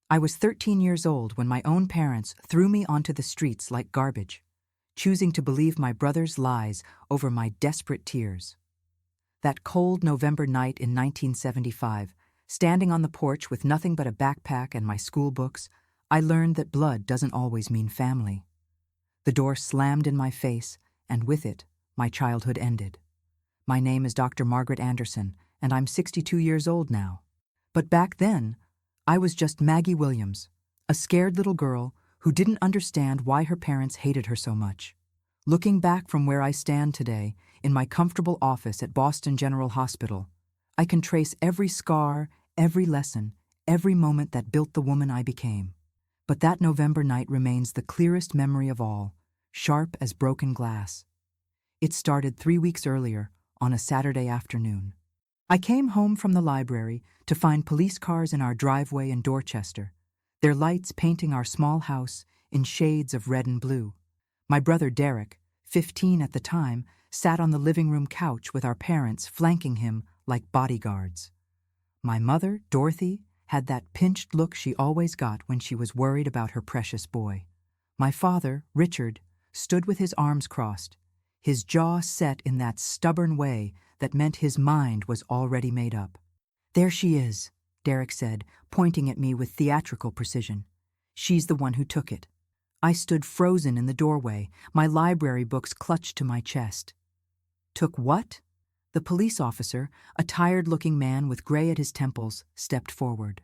I was 13 years old when my own parents threw me onto the streets like garbage, choosing to believe my brother's lies over my desperate tears. That cold November night in 1975, standing on the porch with nothing but a backpack and my school books, I learned that blood doesn't always mean family. The door slammed in my face, and with it, my childhood ended. My name is Dr. Margaret Anderson, and I'm 62 years old now. But back then, I was just Maggie Williams, a scared little girl who didn't understand why her parents hated her so much. Looking back from where I stand today, in my comfortable office at Boston General Hospital, I can trace every scar, every lesson, every moment that built the woman I became. But that November night remains the clearest memory of all, sharp as broken glass. It started 3 weeks earlier, on a Saturday afternoon. I came home from the library to find police cars in our driveway in Dorchester, their lights painting our small house in shades of red and blue. My brother Derek, 15 at the time, sat on the living room couch with our parents flanking him like bodyguards. My mother, Dorothy, had that pinched look she always got when she was worried about her precious boy. My father, Richard, stood with his arms crossed, his jaw set in that stubborn way that meant his mind was already made up. "There she is," Derek said, pointing at me with theatrical precision. "She's the one who took it." I stood frozen in the doorway, my library books clutched to my chest. "Took what?" The police officer, a tired-looking man with gray at his temples, stepped forward.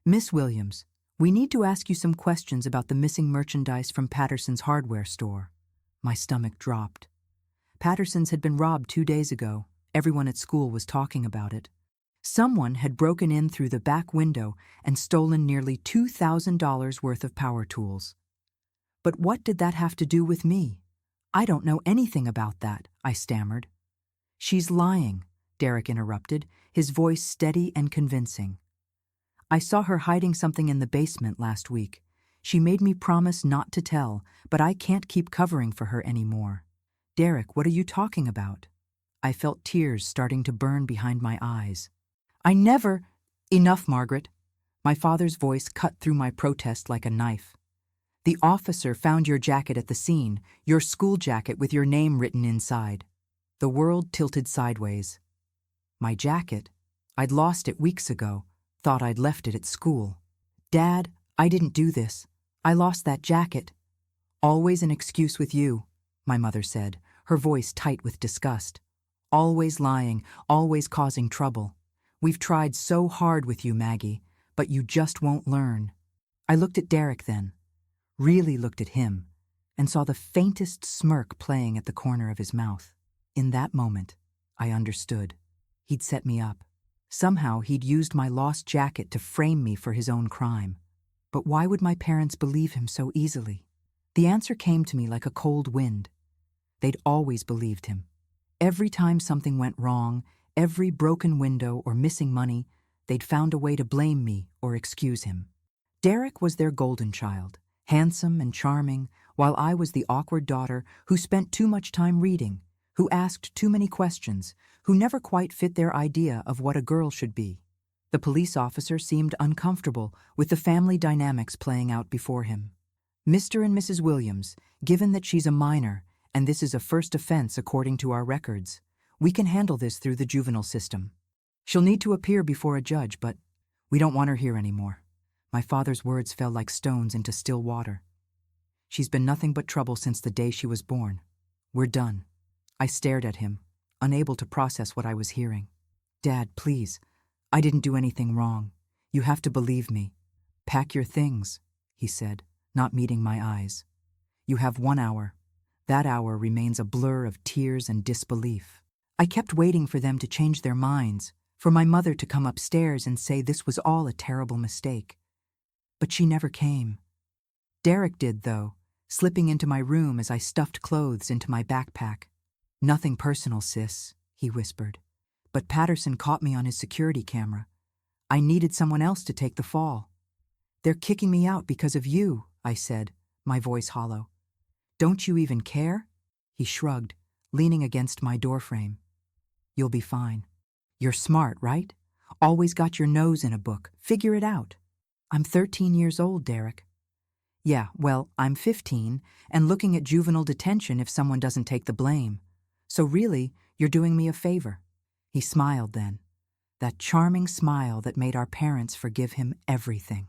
"Miss Williams, we need to ask you some questions about the missing merchandise from Patterson's hardware store." My stomach dropped. Patterson's had been robbed 2 days ago. Everyone at school was talking about it. Someone had broken in through the back window and stolen nearly $2,000 worth of power tools. But what did that have to do with me? "I don't know anything about that," I stammered. "She's lying," Derek interrupted, his voice steady and convincing. "I saw her hiding something in the basement last week. She made me promise not to tell, but I can't keep covering for her anymore." "Derek, what are you talking about?" I felt tears starting to burn behind my eyes. "I never—" "Enough, Margaret." My father's voice cut through my protest like a knife. "The officer found your jacket at the scene, your school jacket with your name written inside." The world tilted sideways. My jacket? I'd lost it weeks ago, thought I'd left it at school. "Dad, I didn't do this. I lost that jacket." "Always an excuse with you," my mother said, her voice tight with disgust. "Always lying, always causing trouble. We've tried so hard with you, Maggie, but you just won't learn." I looked at Derek then, really looked at him, and saw the faintest smirk playing at the corner of his mouth. In that moment, I understood. He'd set me up. Somehow he'd used my lost jacket to frame me for his own crime. But why would my parents believe him so easily? The answer came to me like a cold wind. They'd always believed him. Every time something went wrong, every broken window or missing money, they'd found a way to blame me or excuse him. Derek was their golden child, handsome and charming, while I was the awkward daughter who spent too much time reading, who asked too many questions, who never quite fit their idea of what a girl should be. The police officer seemed uncomfortable with the family dynamics playing out before him. "Mr. and Mrs. Williams, given that she's a minor, and this is a first offense according to our records, we can handle this through the juvenile system. She'll need to appear before a judge, but we don't want her here anymore." My father's words fell like stones into still water. "She's been nothing but trouble since the day she was born. We're done." I stared at him, unable to process what I was hearing. "Dad, please. I didn't do anything wrong. You have to believe me." "Pack your things," he said, not meeting my eyes. "You have 1 hour. That hour remains a blur of tears and disbelief." I kept waiting for them to change their minds, for my mother to come upstairs and say this was all a terrible mistake. But she never came. Derek did, though, slipping into my room as I stuffed clothes into my backpack. "Nothing personal, sis," he whispered. "But Patterson caught me on his security camera. I needed someone else to take the fall." "They're kicking me out because of you," I said, my voice hollow. "Don't you even care?" He shrugged, leaning against my doorframe. "You'll be fine. You're smart, right? Always got your nose in a book. Figure it out." I'm 13 years old, Derek. Yeah, well, I'm 15 and looking at juvenile detention if someone doesn't take the blame. So really, you're doing me a favor. He smiled then, that charming smile that made our parents forgive him everything.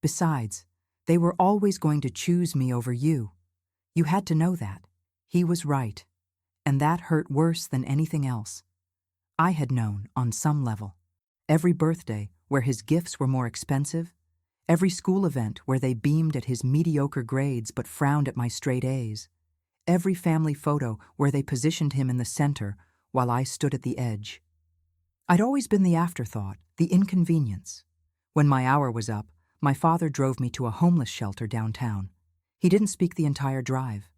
Besides, they were always going to choose me over you. You had to know that. He was right, and that hurt worse than anything else. I had known on some level. Every birthday where his gifts were more expensive, every school event where they beamed at his mediocre grades but frowned at my straight A's, every family photo where they positioned him in the center while I stood at the edge. I'd always been the afterthought, the inconvenience. When my hour was up, my father drove me to a homeless shelter downtown. He didn't speak the entire drive.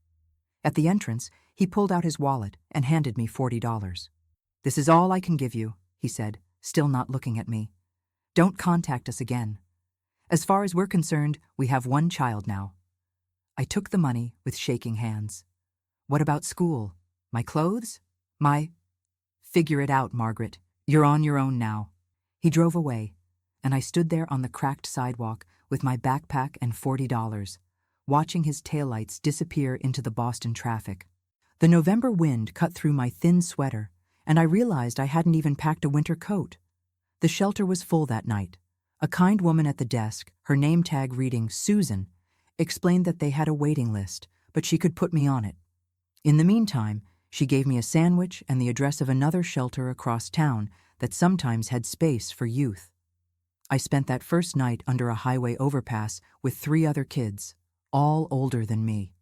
At the entrance, he pulled out his wallet and handed me $40. "This is all I can give you," he said, still not looking at me. "Don't contact us again. As far as we're concerned, we have one child now." I took the money with shaking hands. "What about school? My clothes? My—" "Figure it out, Margaret. You're on your own now." He drove away, and I stood there on the cracked sidewalk with my backpack and $40, watching his taillights disappear into the Boston traffic. The November wind cut through my thin sweater, and I realized I hadn't even packed a winter coat. The shelter was full that night. A kind woman at the desk, her name tag reading Susan, explained that they had a waiting list, but she could put me on it. In the meantime, she gave me a sandwich and the address of another shelter across town that sometimes had space for youth. I spent that first night under a highway overpass with 3 other kids, all older than me.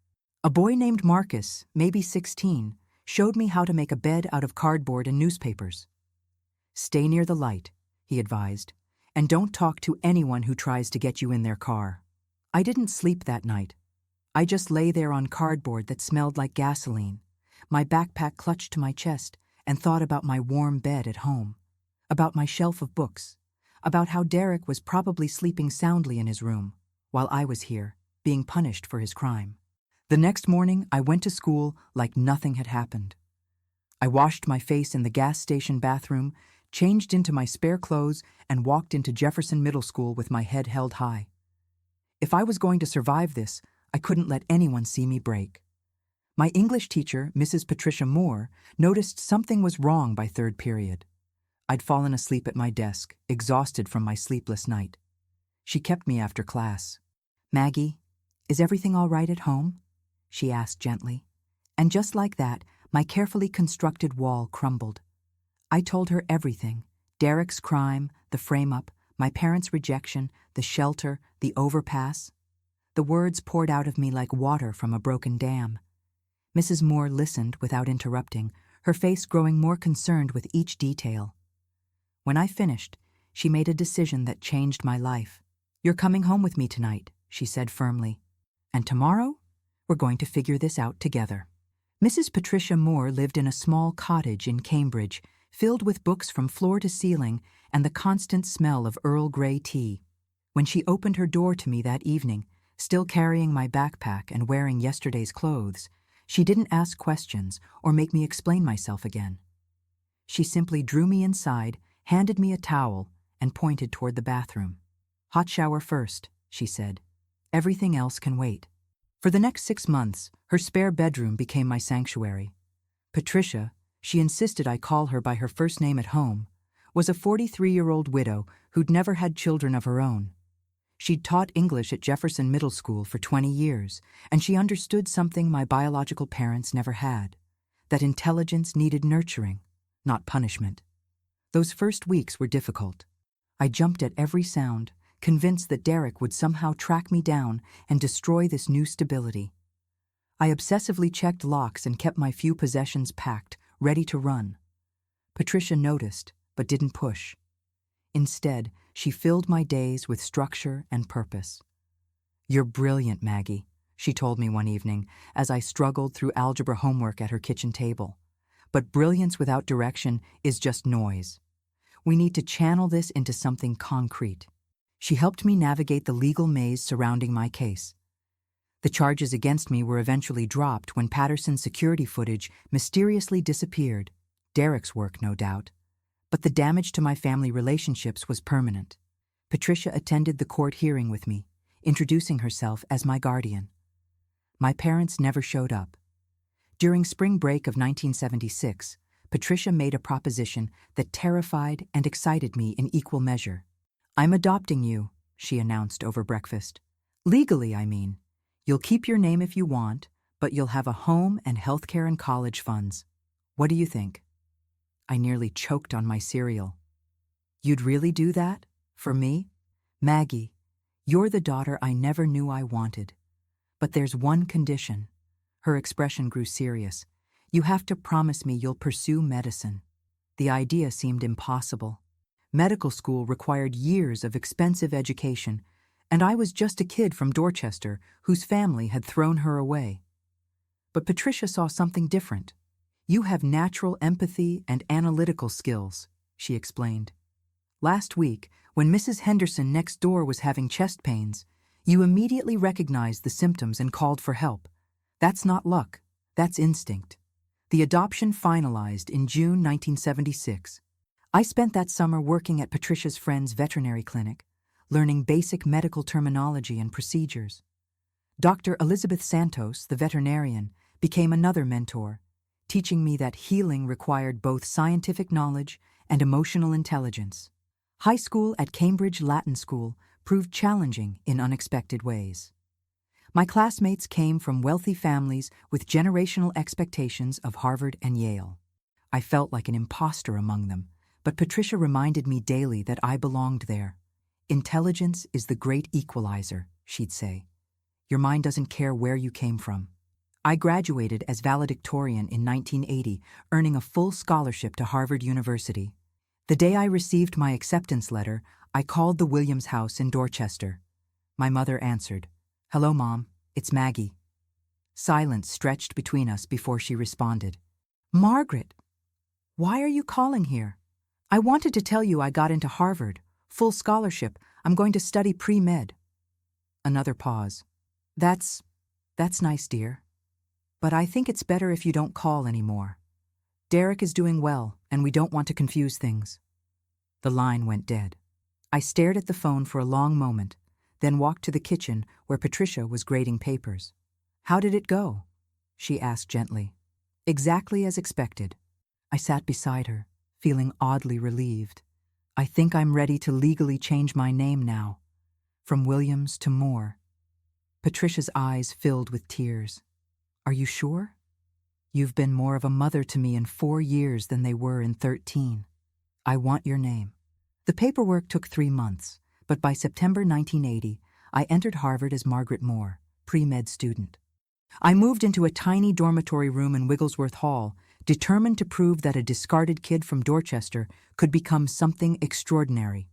A boy named Marcus, maybe 16, showed me how to make a bed out of cardboard and newspapers. "Stay near the light," he advised, "and don't talk to anyone who tries to get you in their car." I didn't sleep that night. I just lay there on cardboard that smelled like gasoline, my backpack clutched to my chest, and thought about my warm bed at home, about my shelf of books, about how Derek was probably sleeping soundly in his room, while I was here, being punished for his crime. The next morning, I went to school like nothing had happened. I washed my face in the gas station bathroom, changed into my spare clothes, and walked into Jefferson Middle School with my head held high. If I was going to survive this, I couldn't let anyone see me break. My English teacher, Mrs. Patricia Moore, noticed something was wrong by 3rd period. I'd fallen asleep at my desk, exhausted from my sleepless night. She kept me after class. "Maggie, is everything all right at home?" she asked gently. And just like that, my carefully constructed wall crumbled. I told her everything: Derek's crime, the frame-up, my parents' rejection, the shelter, the overpass. The words poured out of me like water from a broken dam. Mrs. Moore listened without interrupting, her face growing more concerned with each detail. When I finished, she made a decision that changed my life. "You're coming home with me tonight," she said firmly. "And tomorrow, we're going to figure this out together." Mrs. Patricia Moore lived in a small cottage in Cambridge, filled with books from floor to ceiling and the constant smell of Earl Grey tea. When she opened her door to me that evening, still carrying my backpack and wearing yesterday's clothes, she didn't ask questions or make me explain myself again. She simply drew me inside, handed me a towel, and pointed toward the bathroom. "Hot shower first," she said. "Everything else can wait." For the next 6 months, her spare bedroom became my sanctuary. Patricia, she insisted I call her by her first name at home, was a 43-year-old widow who'd never had children of her own. She'd taught English at Jefferson Middle School for 20 years, and she understood something my biological parents never had: that intelligence needed nurturing, not punishment. Those first weeks were difficult. I jumped at every sound, convinced that Derek would somehow track me down and destroy this new stability. I obsessively checked locks and kept my few possessions packed, ready to run. Patricia noticed, but didn't push. Instead, she filled my days with structure and purpose. "You're brilliant, Maggie," she told me one evening as I struggled through algebra homework at her kitchen table. "But brilliance without direction is just noise. We need to channel this into something concrete." She helped me navigate the legal maze surrounding my case. The charges against me were eventually dropped when Patterson's security footage mysteriously disappeared. Derek's work, no doubt. But the damage to my family relationships was permanent. Patricia attended the court hearing with me, introducing herself as my guardian. My parents never showed up. During spring break of 1976, Patricia made a proposition that terrified and excited me in equal measure. "I'm adopting you," she announced over breakfast. "Legally, I mean. You'll keep your name if you want, but you'll have a home and healthcare and college funds. What do you think?" I nearly choked on my cereal. "You'd really do that? For me? Maggie, you're the daughter I never knew I wanted. But there's one condition." Her expression grew serious. "You have to promise me you'll pursue medicine." The idea seemed impossible. Medical school required years of expensive education, and I was just a kid from Dorchester whose family had thrown her away. But Patricia saw something different. "You have natural empathy and analytical skills," she explained. "Last week, when Mrs. Henderson next door was having chest pains, you immediately recognized the symptoms and called for help. That's not luck, that's instinct." The adoption finalized in June 1976. I spent that summer working at Patricia's friend's veterinary clinic, learning basic medical terminology and procedures. Dr. Elizabeth Santos, the veterinarian, became another mentor, teaching me that healing required both scientific knowledge and emotional intelligence. High school at Cambridge Latin School proved challenging in unexpected ways. My classmates came from wealthy families with generational expectations of Harvard and Yale. I felt like an imposter among them, but Patricia reminded me daily that I belonged there. "Intelligence is the great equalizer," she'd say. "Your mind doesn't care where you came from." I graduated as valedictorian in 1980, earning a full scholarship to Harvard University. The day I received my acceptance letter, I called the Williams house in Dorchester. My mother answered. "Hello, Mom, it's Maggie." Silence stretched between us before she responded. "Margaret, why are you calling here? I wanted to tell you I got into Harvard, full scholarship. I'm going to study pre-med." Another pause. That's nice, dear. But I think it's better if you don't call anymore. Derek is doing well, and we don't want to confuse things." The line went dead. I stared at the phone for a long moment, then walked to the kitchen where Patricia was grading papers. "How did it go?" she asked gently. "Exactly as expected." I sat beside her, feeling oddly relieved. "I think I'm ready to legally change my name now. From Williams to Moore." Patricia's eyes filled with tears. "Are you sure? You've been more of a mother to me in 4 years than they were in 13. I want your name." The paperwork took 3 months, but by September 1980, I entered Harvard as Margaret Moore, pre-med student. I moved into a tiny dormitory room in Wigglesworth Hall, determined to prove that a discarded kid from Dorchester could become something extraordinary.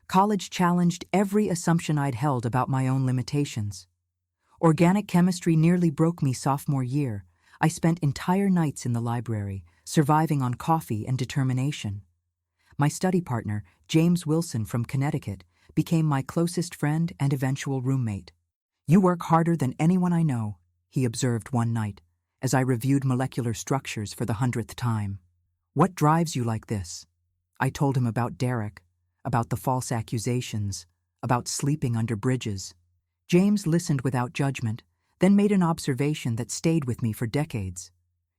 College challenged every assumption I'd held about my own limitations. Organic chemistry nearly broke me sophomore year. I spent entire nights in the library, surviving on coffee and determination. My study partner, James Wilson from Connecticut, became my closest friend and eventual roommate. "You work harder than anyone I know," he observed one night, as I reviewed molecular structures for the 100th time. "What drives you like this?" I told him about Derek, about the false accusations, about sleeping under bridges. James listened without judgment, then made an observation that stayed with me for decades.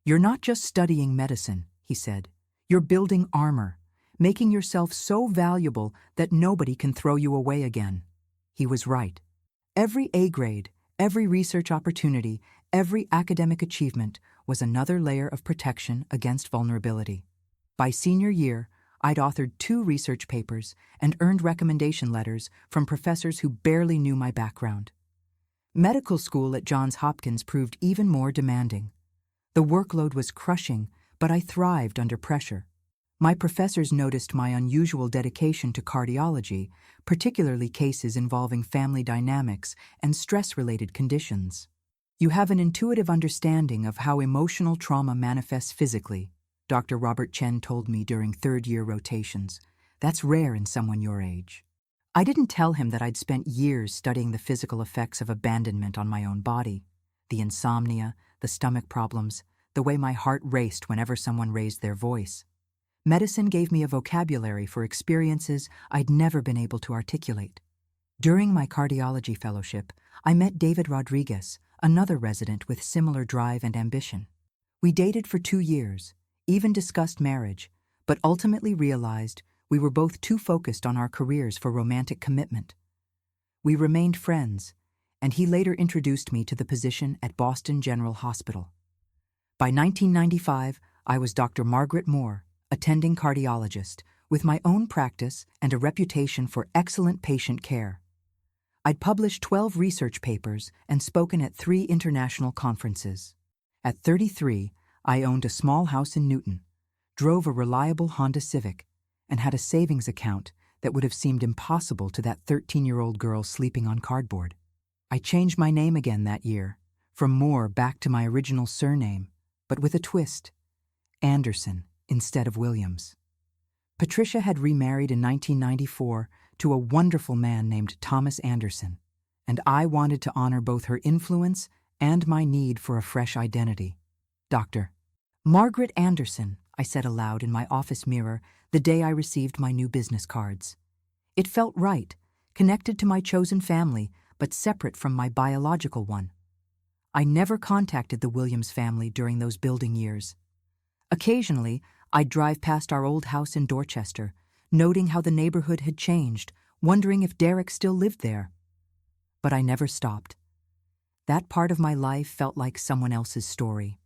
"You're not just studying medicine," he said. "You're building armor, making yourself so valuable that nobody can throw you away again." He was right. Every A grade, every research opportunity, every academic achievement was another layer of protection against vulnerability. By senior year, I'd authored 2 research papers and earned recommendation letters from professors who barely knew my background. Medical school at Johns Hopkins proved even more demanding. The workload was crushing, but I thrived under pressure. My professors noticed my unusual dedication to cardiology, particularly cases involving family dynamics and stress-related conditions. "You have an intuitive understanding of how emotional trauma manifests physically," Dr. Robert Chen told me during third-year rotations. "That's rare in someone your age." I didn't tell him that I'd spent years studying the physical effects of abandonment on my own body, the insomnia, the stomach problems, the way my heart raced whenever someone raised their voice. Medicine gave me a vocabulary for experiences I'd never been able to articulate. During my cardiology fellowship, I met David Rodriguez, another resident with similar drive and ambition. We dated for 2 years, even discussed marriage, but ultimately realized we were both too focused on our careers for romantic commitment. We remained friends, and he later introduced me to the position at Boston General Hospital. By 1995, I was Dr. Margaret Moore, attending cardiologist, with my own practice and a reputation for excellent patient care. I'd published 12 research papers and spoken at 3 international conferences. At 33, I owned a small house in Newton, drove a reliable Honda Civic, and had a savings account that would have seemed impossible to that 13-year-old girl sleeping on cardboard. I changed my name again that year, from Moore back to my original surname, but with a twist: Anderson instead of Williams. Patricia had remarried in 1994 to a wonderful man named Thomas Anderson, and I wanted to honor both her influence and my need for a fresh identity. Dr. Margaret Anderson, I said aloud in my office mirror the day I received my new business cards. It felt right, connected to my chosen family, but separate from my biological one. I never contacted the Williams family during those building years. Occasionally, I'd drive past our old house in Dorchester, noting how the neighborhood had changed, wondering if Derek still lived there. But I never stopped. That part of my life felt like someone else's story.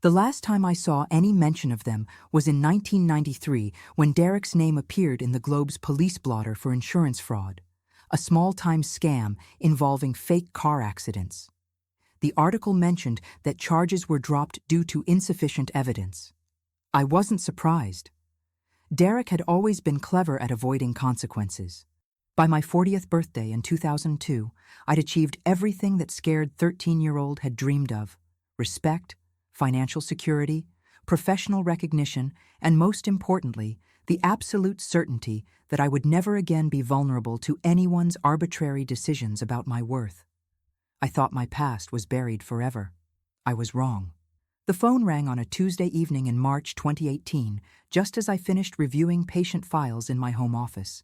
The last time I saw any mention of them was in 1993 when Derek's name appeared in the Globe's police blotter for insurance fraud, a small-time scam involving fake car accidents. The article mentioned that charges were dropped due to insufficient evidence. I wasn't surprised. Derek had always been clever at avoiding consequences. By my 40th birthday in 2002, I'd achieved everything that scared 13-year-old had dreamed of: respect, financial security, professional recognition, and most importantly, the absolute certainty that I would never again be vulnerable to anyone's arbitrary decisions about my worth. I thought my past was buried forever. I was wrong. The phone rang on a Tuesday evening in March 2018, just as I finished reviewing patient files in my home office.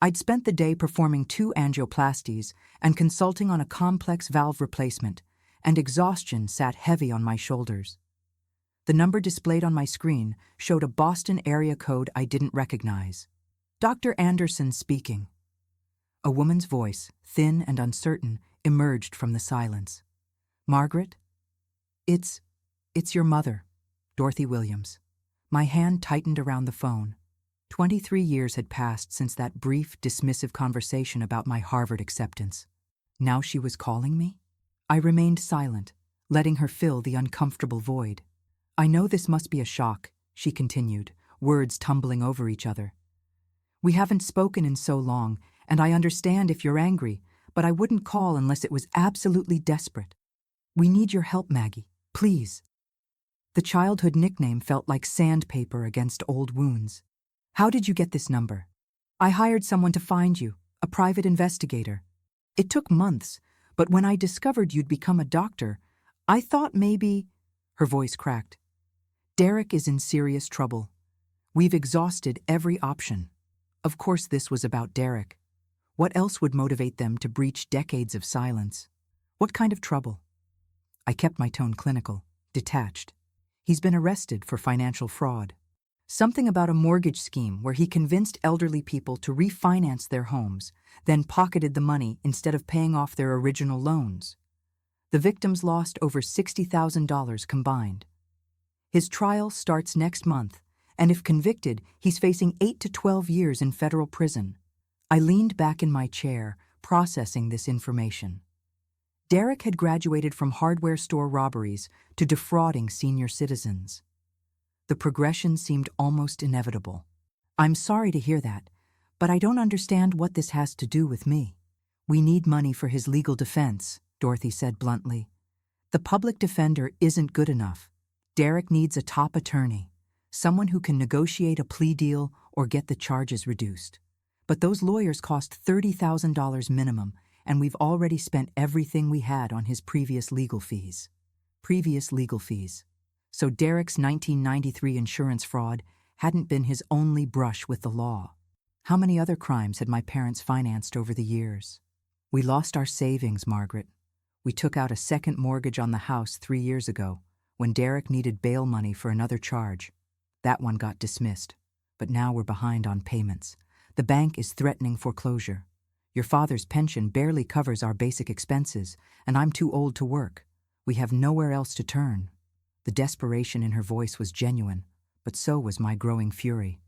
I'd spent the day performing 2 angioplasties and consulting on a complex valve replacement, and exhaustion sat heavy on my shoulders. The number displayed on my screen showed a Boston area code I didn't recognize. Dr. Anderson speaking. A woman's voice, thin and uncertain, emerged from the silence. Margaret? It's your mother, Dorothy Williams. My hand tightened around the phone. 23 years had passed since that brief, dismissive conversation about my Harvard acceptance. Now she was calling me? I remained silent, letting her fill the uncomfortable void. I know this must be a shock, she continued, words tumbling over each other. We haven't spoken in so long, and I understand if you're angry, but I wouldn't call unless it was absolutely desperate. We need your help, Maggie, please. The childhood nickname felt like sandpaper against old wounds. How did you get this number? I hired someone to find you, a private investigator. It took months, but when I discovered you'd become a doctor, I thought maybe— Her voice cracked. Derek is in serious trouble. We've exhausted every option. Of course this was about Derek. What else would motivate them to breach decades of silence? What kind of trouble? I kept my tone clinical, detached. He's been arrested for financial fraud. Something about a mortgage scheme where he convinced elderly people to refinance their homes, then pocketed the money instead of paying off their original loans. The victims lost over $60,000 combined. His trial starts next month, and if convicted, he's facing 8 to 12 years in federal prison. I leaned back in my chair, processing this information. Derek had graduated from hardware store robberies to defrauding senior citizens. The progression seemed almost inevitable. I'm sorry to hear that, but I don't understand what this has to do with me. We need money for his legal defense, Dorothy said bluntly. The public defender isn't good enough. Derek needs a top attorney, someone who can negotiate a plea deal or get the charges reduced. But those lawyers cost $30,000 minimum, and we've already spent everything we had on his previous legal fees. So Derek's 1993 insurance fraud hadn't been his only brush with the law. How many other crimes had my parents financed over the years? We lost our savings, Margaret. We took out a second mortgage on the house 3 years ago, when Derek needed bail money for another charge. That one got dismissed, but now we're behind on payments. The bank is threatening foreclosure. Your father's pension barely covers our basic expenses, and I'm too old to work. We have nowhere else to turn. The desperation in her voice was genuine, but so was my growing fury.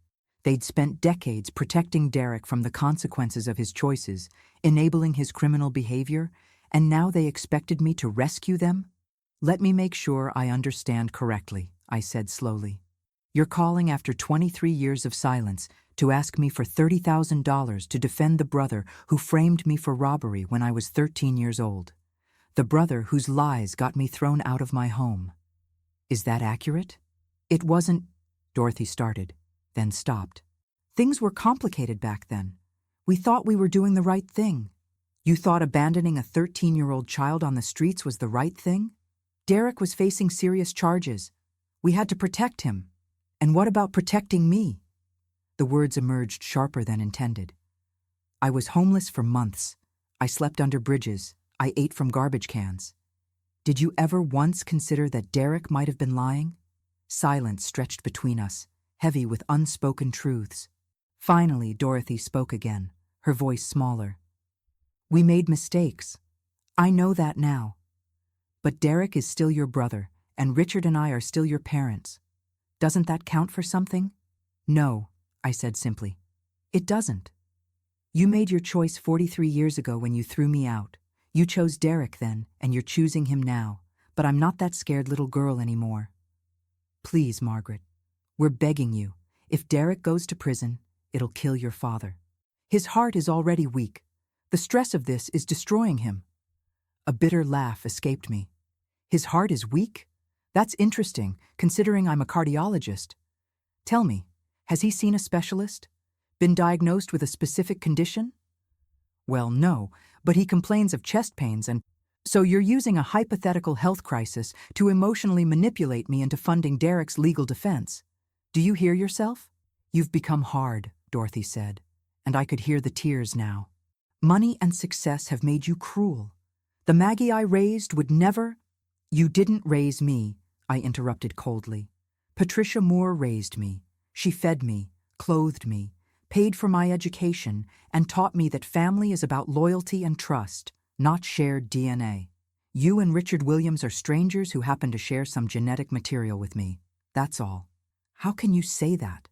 They'd spent decades protecting Derek from the consequences of his choices, enabling his criminal behavior, and now they expected me to rescue them? Let me make sure I understand correctly, I said slowly. You're calling after 23 years of silence to ask me for $30,000 to defend the brother who framed me for robbery when I was 13 years old. The brother whose lies got me thrown out of my home. Is that accurate? It wasn't, Dorothy started, then stopped. Things were complicated back then. We thought we were doing the right thing. You thought abandoning a 13-year-old child on the streets was the right thing? Derek was facing serious charges. We had to protect him. And what about protecting me? The words emerged sharper than intended. I was homeless for months. I slept under bridges. I ate from garbage cans. Did you ever once consider that Derek might have been lying? Silence stretched between us, heavy with unspoken truths. Finally, Dorothy spoke again, her voice smaller. We made mistakes. I know that now. But Derek is still your brother, and Richard and I are still your parents. Doesn't that count for something? No, I said simply. It doesn't. You made your choice 43 years ago when you threw me out. You chose Derek then, and you're choosing him now. But I'm not that scared little girl anymore. Please, Margaret, we're begging you. If Derek goes to prison, it'll kill your father. His heart is already weak. The stress of this is destroying him. A bitter laugh escaped me. His heart is weak? That's interesting, considering I'm a cardiologist. Tell me, has he seen a specialist? Been diagnosed with a specific condition? Well, no, but he complains of chest pains and... So you're using a hypothetical health crisis to emotionally manipulate me into funding Derek's legal defense. Do you hear yourself? You've become hard, Dorothy said, and I could hear the tears now. Money and success have made you cruel. The Maggie I raised would never... You didn't raise me, I interrupted coldly. Patricia Moore raised me. She fed me, clothed me, paid for my education, and taught me that family is about loyalty and trust, not shared DNA. You and Richard Williams are strangers who happen to share some genetic material with me. That's all. How can you say that?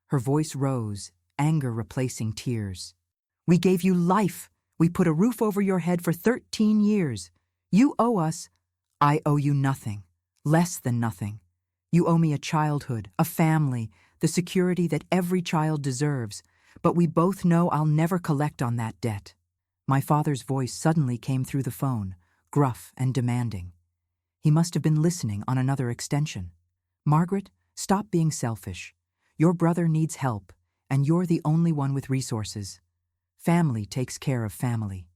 Her voice rose, anger replacing tears. We gave you life. We put a roof over your head for 13 years. You owe us. I owe you nothing. Less than nothing. You owe me a childhood, a family, the security that every child deserves. But we both know I'll never collect on that debt. My father's voice suddenly came through the phone, gruff and demanding. He must have been listening on another extension. Margaret, stop being selfish. Your brother needs help, and you're the only one with resources. Family takes care of family.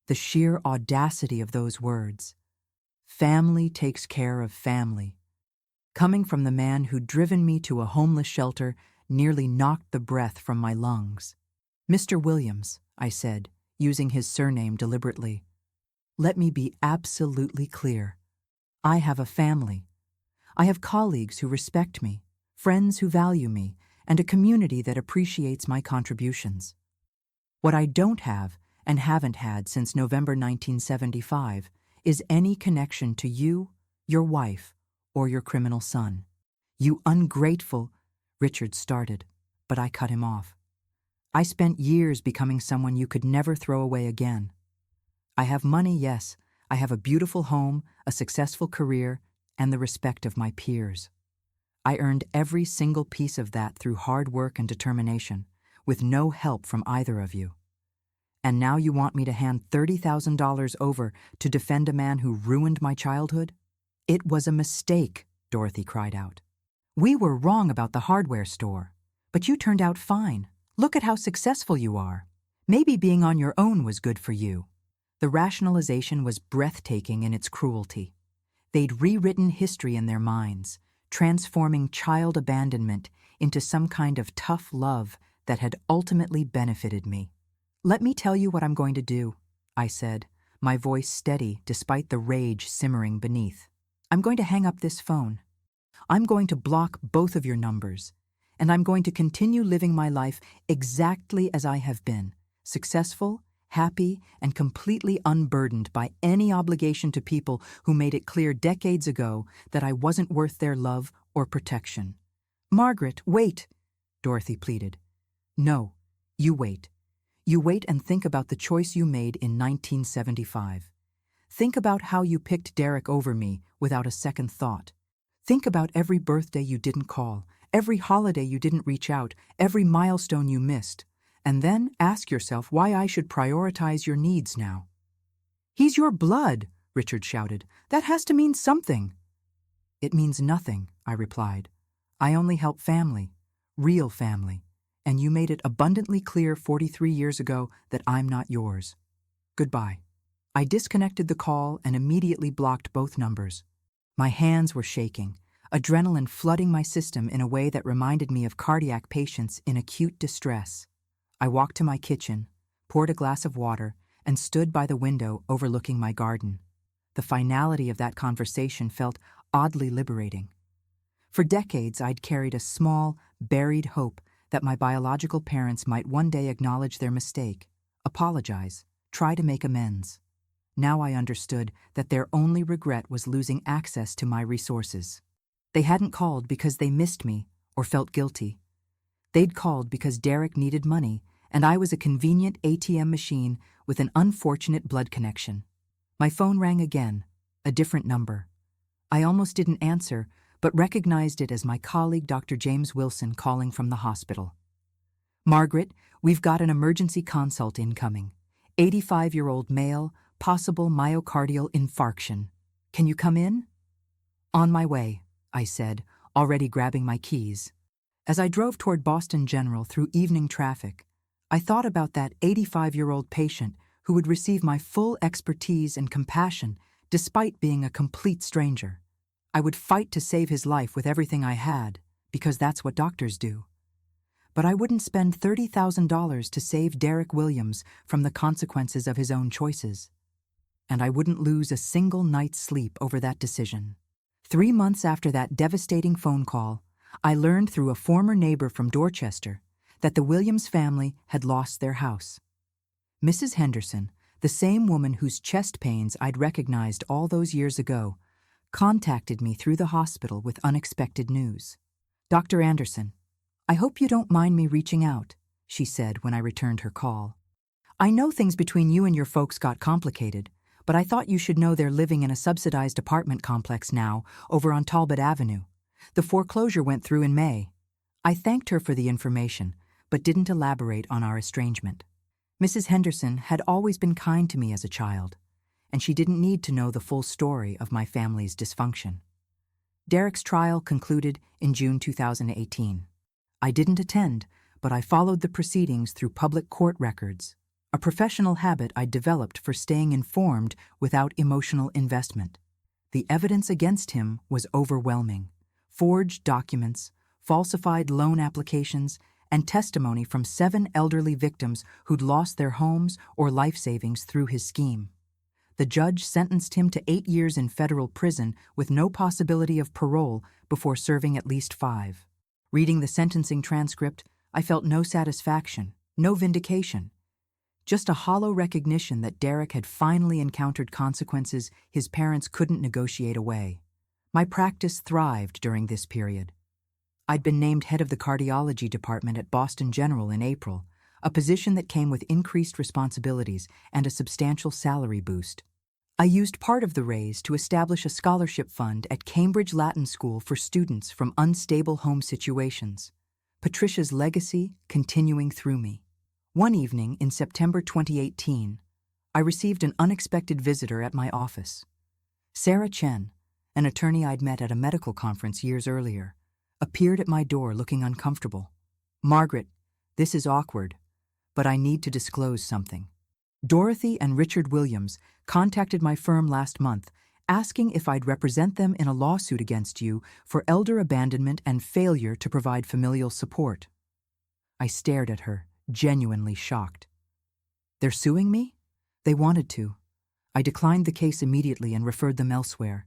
The sheer audacity of those words. Family takes care of family. Coming from the man who'd driven me to a homeless shelter nearly knocked the breath from my lungs. Mr. Williams, I said, using his surname deliberately. Let me be absolutely clear. I have a family. I have colleagues who respect me, friends who value me, and a community that appreciates my contributions. What I don't have, and haven't had since November 1975, is any connection to you, your wife, or your criminal son. You ungrateful... Richard started, but I cut him off. I spent years becoming someone you could never throw away again. I have money, yes. I have a beautiful home, a successful career, and the respect of my peers. I earned every single piece of that through hard work and determination, with no help from either of you. And now you want me to hand $30,000 over to defend a man who ruined my childhood? It was a mistake, Dorothy cried out. We were wrong about the hardware store, but you turned out fine. Look at how successful you are. Maybe being on your own was good for you. The rationalization was breathtaking in its cruelty. They'd rewritten history in their minds, transforming child abandonment into some kind of tough love that had ultimately benefited me. "Let me tell you what I'm going to do," I said, my voice steady despite the rage simmering beneath. "I'm going to hang up this phone. I'm going to block both of your numbers, and I'm going to continue living my life exactly as I have been, successful, happy, and completely unburdened by any obligation to people who made it clear decades ago that I wasn't worth their love or protection." "Margaret, wait," Dorothy pleaded. "No, you wait. You wait and think about the choice you made in 1975. Think about how you picked Derek over me without a second thought. Think about every birthday you didn't call, every holiday you didn't reach out, every milestone you missed, and then ask yourself why I should prioritize your needs now." "He's your blood," Richard shouted. "That has to mean something." "It means nothing," I replied. "I only help family, real family, and you made it abundantly clear 43 years ago that I'm not yours. Goodbye." I disconnected the call and immediately blocked both numbers. My hands were shaking, adrenaline flooding my system in a way that reminded me of cardiac patients in acute distress. I walked to my kitchen, poured a glass of water, and stood by the window overlooking my garden. The finality of that conversation felt oddly liberating. For decades, I'd carried a small, buried hope that my biological parents might one day acknowledge their mistake, apologize, try to make amends. Now I understood that their only regret was losing access to my resources. They hadn't called because they missed me or felt guilty. They'd called because Derek needed money, and I was a convenient ATM machine with an unfortunate blood connection. My phone rang again, a different number. I almost didn't answer, but recognized it as my colleague Dr. James Wilson calling from the hospital. "Margaret, we've got an emergency consult incoming. 85-year-old male, possible myocardial infarction. Can you come in?" "On my way," I said, already grabbing my keys. As I drove toward Boston General through evening traffic, I thought about that 85-year-old patient who would receive my full expertise and compassion despite being a complete stranger. I would fight to save his life with everything I had, because that's what doctors do. But I wouldn't spend $30,000 to save Derek Williams from the consequences of his own choices. And I wouldn't lose a single night's sleep over that decision. 3 months after that devastating phone call, I learned through a former neighbor from Dorchester that the Williams family had lost their house. Mrs. Henderson, the same woman whose chest pains I'd recognized all those years ago, contacted me through the hospital with unexpected news. "Dr. Anderson, I hope you don't mind me reaching out," she said when I returned her call. "I know things between you and your folks got complicated, but I thought you should know they're living in a subsidized apartment complex now over on Talbot Avenue. The foreclosure went through in May." I thanked her for the information, but didn't elaborate on our estrangement. Mrs. Henderson had always been kind to me as a child, and she didn't need to know the full story of my family's dysfunction. Derek's trial concluded in June 2018. I didn't attend, but I followed the proceedings through public court records, a professional habit I developed for staying informed without emotional investment. The evidence against him was overwhelming. Forged documents, falsified loan applications, and testimony from 7 elderly victims who'd lost their homes or life savings through his scheme. The judge sentenced him to 8 years in federal prison with no possibility of parole before serving at least 5. Reading the sentencing transcript, I felt no satisfaction, no vindication. Just a hollow recognition that Derek had finally encountered consequences his parents couldn't negotiate away. My practice thrived during this period. I'd been named head of the cardiology department at Boston General in April, a position that came with increased responsibilities and a substantial salary boost. I used part of the raise to establish a scholarship fund at Cambridge Latin School for students from unstable home situations, Patricia's legacy continuing through me. One evening in September 2018, I received an unexpected visitor at my office. Sarah Chen, an attorney I'd met at a medical conference years earlier, appeared at my door looking uncomfortable. "Margaret, this is awkward, but I need to disclose something. Dorothy and Richard Williams contacted my firm last month asking if I'd represent them in a lawsuit against you for elder abandonment and failure to provide familial support. I stared at her, genuinely shocked. They're suing me? They wanted to. I declined the case immediately and referred them elsewhere.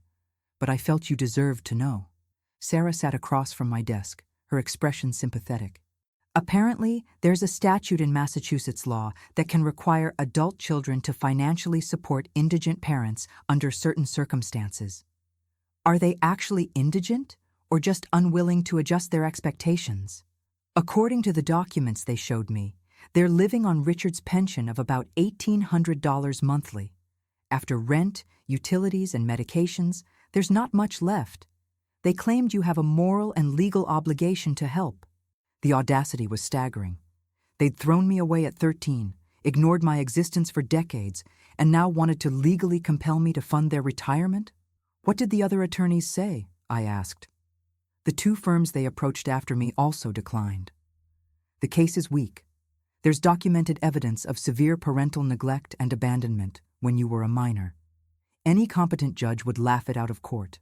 But I felt you deserved to know. Sarah sat across from my desk, her expression sympathetic. Apparently, there's a statute in Massachusetts law that can require adult children to financially support indigent parents under certain circumstances. Are they actually indigent, or just unwilling to adjust their expectations? According to the documents they showed me, they're living on Richard's pension of about $1,800 monthly. After rent, utilities, and medications, there's not much left. They claimed you have a moral and legal obligation to help. The audacity was staggering. They'd thrown me away at 13, ignored my existence for decades, and now wanted to legally compel me to fund their retirement? What did the other attorneys say? I asked. The two firms they approached after me also declined. The case is weak. There's documented evidence of severe parental neglect and abandonment when you were a minor. Any competent judge would laugh it out of court,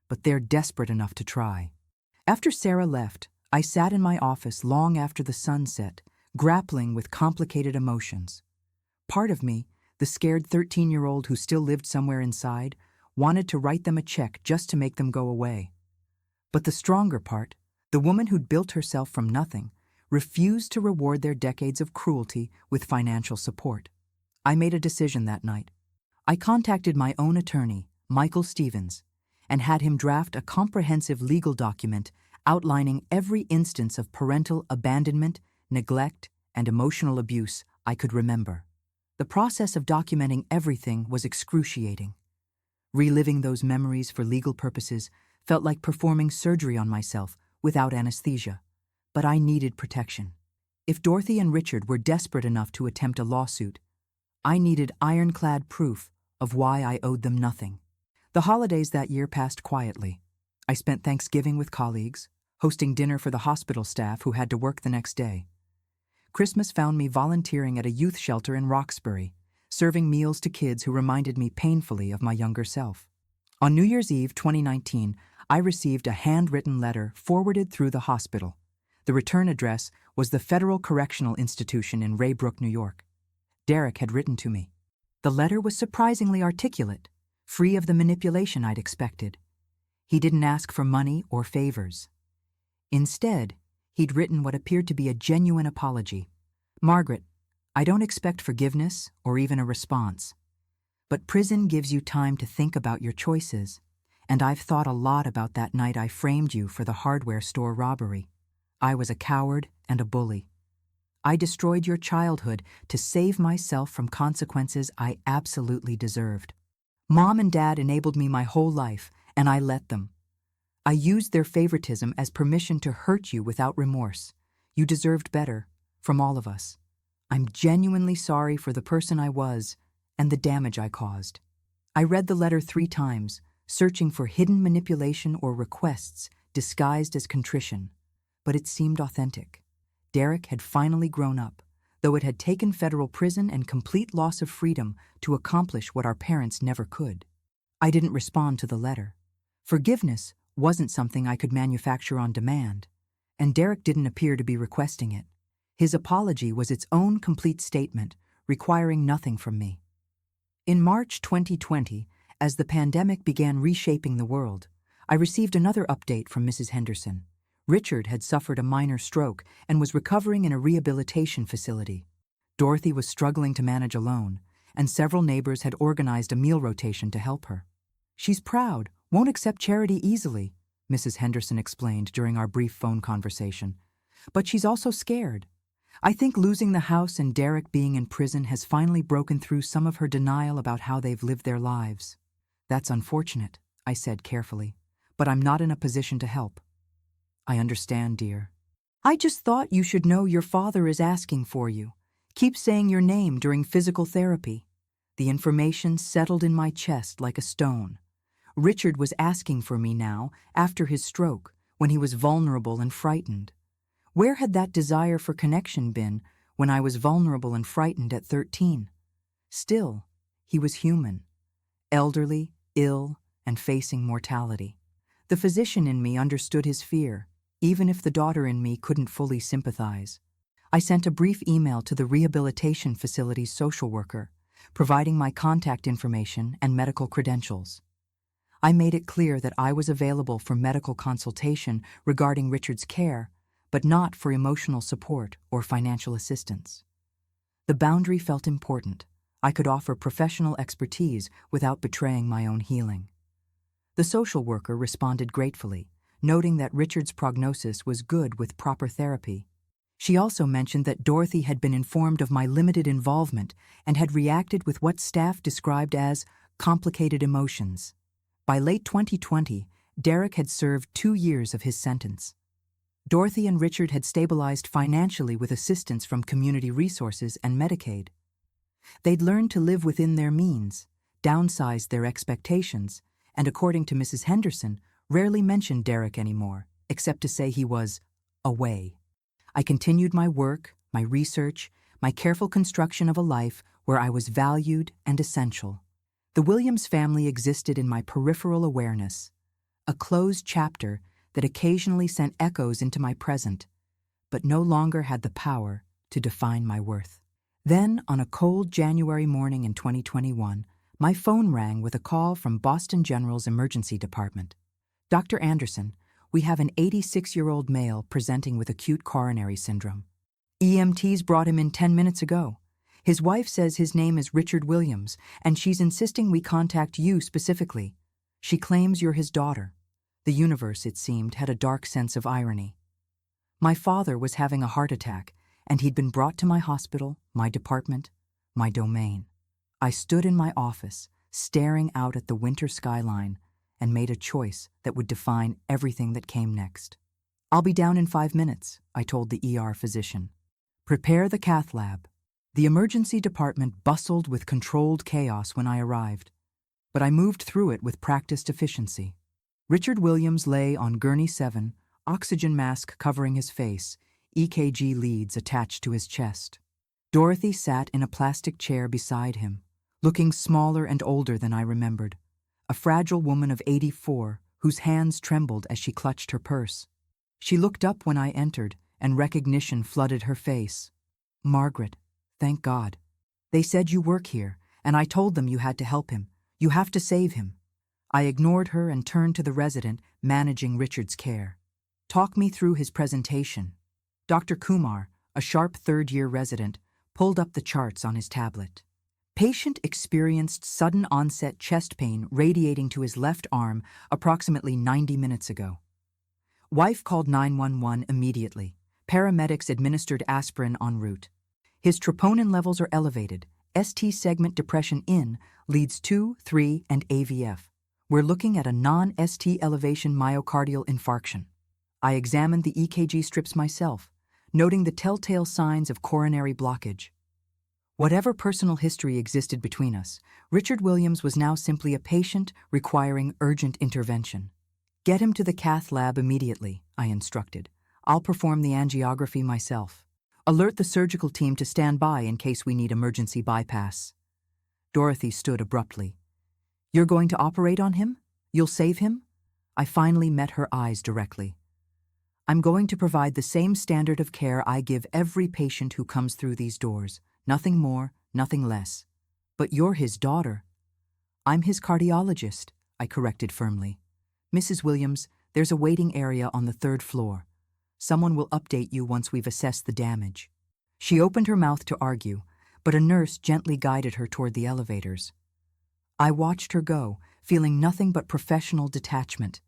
but they're desperate enough to try. After Sarah left, I sat in my office long after the sun set, grappling with complicated emotions. Part of me, the scared 13-year-old who still lived somewhere inside, wanted to write them a check just to make them go away. But the stronger part, the woman who'd built herself from nothing, refused to reward their decades of cruelty with financial support. I made a decision that night. I contacted my own attorney, Michael Stevens, and had him draft a comprehensive legal document outlining every instance of parental abandonment, neglect, and emotional abuse I could remember. The process of documenting everything was excruciating. Reliving those memories for legal purposes felt like performing surgery on myself without anesthesia. But I needed protection. If Dorothy and Richard were desperate enough to attempt a lawsuit, I needed ironclad proof of why I owed them nothing. The holidays that year passed quietly. I spent Thanksgiving with colleagues, hosting dinner for the hospital staff who had to work the next day. Christmas found me volunteering at a youth shelter in Roxbury, serving meals to kids who reminded me painfully of my younger self. On New Year's Eve 2019, I received a handwritten letter forwarded through the hospital. The return address was the Federal Correctional Institution in Raybrook, New York. Derek had written to me. The letter was surprisingly articulate, free of the manipulation I'd expected. He didn't ask for money or favors. Instead, he'd written what appeared to be a genuine apology. Margaret, I don't expect forgiveness or even a response. But prison gives you time to think about your choices, and I've thought a lot about that night I framed you for the hardware store robbery. I was a coward and a bully. I destroyed your childhood to save myself from consequences I absolutely deserved. Mom and Dad enabled me my whole life, and I let them. I used their favoritism as permission to hurt you without remorse. You deserved better, from all of us. I'm genuinely sorry for the person I was and the damage I caused. I read the letter 3 times, searching for hidden manipulation or requests disguised as contrition, but it seemed authentic. Derek had finally grown up, though it had taken federal prison and complete loss of freedom to accomplish what our parents never could. I didn't respond to the letter. Forgiveness wasn't something I could manufacture on demand, and Derek didn't appear to be requesting it. His apology was its own complete statement, requiring nothing from me. In March 2020, as the pandemic began reshaping the world, I received another update from Mrs. Henderson. Richard had suffered a minor stroke and was recovering in a rehabilitation facility. Dorothy was struggling to manage alone, and several neighbors had organized a meal rotation to help her. She's proud, won't accept charity easily, Mrs. Henderson explained during our brief phone conversation. But she's also scared. I think losing the house and Derek being in prison has finally broken through some of her denial about how they've lived their lives. That's unfortunate, I said carefully, but I'm not in a position to help. I understand, dear. I just thought you should know your father is asking for you. Keep saying your name during physical therapy. The information settled in my chest like a stone. Richard was asking for me now, after his stroke, when he was vulnerable and frightened. Where had that desire for connection been when I was vulnerable and frightened at 13? Still, he was human. Elderly, ill, and facing mortality. The physician in me understood his fear, even if the daughter in me couldn't fully sympathize. I sent a brief email to the rehabilitation facility's social worker, providing my contact information and medical credentials. I made it clear that I was available for medical consultation regarding Richard's care, but not for emotional support or financial assistance. The boundary felt important. I could offer professional expertise without betraying my own healing. The social worker responded gratefully, noting that Richard's prognosis was good with proper therapy. She also mentioned that Dorothy had been informed of my limited involvement and had reacted with what staff described as complicated emotions. By late 2020, Derek had served 2 years of his sentence. Dorothy and Richard had stabilized financially with assistance from community resources and Medicaid. They'd learned to live within their means, downsized their expectations, and according to Mrs. Henderson, rarely mentioned Derek anymore, except to say he was away. I continued my work, my research, my careful construction of a life where I was valued and essential. The Williams family existed in my peripheral awareness, a closed chapter that occasionally sent echoes into my present, but no longer had the power to define my worth. Then, on a cold January morning in 2021, my phone rang with a call from Boston General's emergency department. Dr. Anderson, we have an 86-year-old male presenting with acute coronary syndrome. EMTs brought him in 10 minutes ago. His wife says his name is Richard Williams, and she's insisting we contact you specifically. She claims you're his daughter. The universe, it seemed, had a dark sense of irony. My father was having a heart attack, and he'd been brought to my hospital, my department, my domain. I stood in my office, staring out at the winter skyline, and made a choice that would define everything that came next. I'll be down in 5 minutes, I told the ER physician. Prepare the cath lab. The emergency department bustled with controlled chaos when I arrived, but I moved through it with practiced efficiency. Richard Williams lay on gurney 7, oxygen mask covering his face, EKG leads attached to his chest. Dorothy sat in a plastic chair beside him, looking smaller and older than I remembered, a fragile woman of 84 whose hands trembled as she clutched her purse. She looked up when I entered, and recognition flooded her face. Margaret, thank God. They said you work here, and I told them you had to help him. You have to save him. I ignored her and turned to the resident managing Richard's care. Talk me through his presentation. Dr. Kumar, a sharp third-year resident, pulled up the charts on his tablet. Patient experienced sudden onset chest pain radiating to his left arm approximately 90 minutes ago. Wife called 911 immediately. Paramedics administered aspirin en route. His troponin levels are elevated. ST segment depression in leads 2, 3, and AVF. We're looking at a non-ST elevation myocardial infarction. I examined the EKG strips myself, noting the telltale signs of coronary blockage. Whatever personal history existed between us, Richard Williams was now simply a patient requiring urgent intervention. Get him to the cath lab immediately, I instructed. I'll perform the angiography myself. Alert the surgical team to stand by in case we need emergency bypass. Dorothy stood abruptly. You're going to operate on him? You'll save him? I finally met her eyes directly. I'm going to provide the same standard of care I give every patient who comes through these doors. Nothing more, nothing less. But you're his daughter. I'm his cardiologist, I corrected firmly. Mrs. Williams, there's a waiting area on the 3rd floor. Someone will update you once we've assessed the damage. She opened her mouth to argue, but a nurse gently guided her toward the elevators. I watched her go, feeling nothing but professional detachment.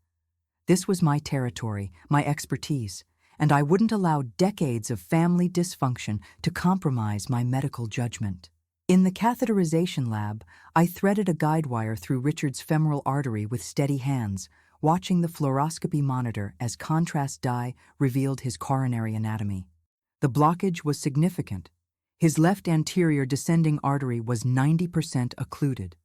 This was my territory, my expertise, and I wouldn't allow decades of family dysfunction to compromise my medical judgment. In the catheterization lab, I threaded a guide wire through Richard's femoral artery with steady hands, watching the fluoroscopy monitor as contrast dye revealed his coronary anatomy. The blockage was significant. His left anterior descending artery was 90% occluded.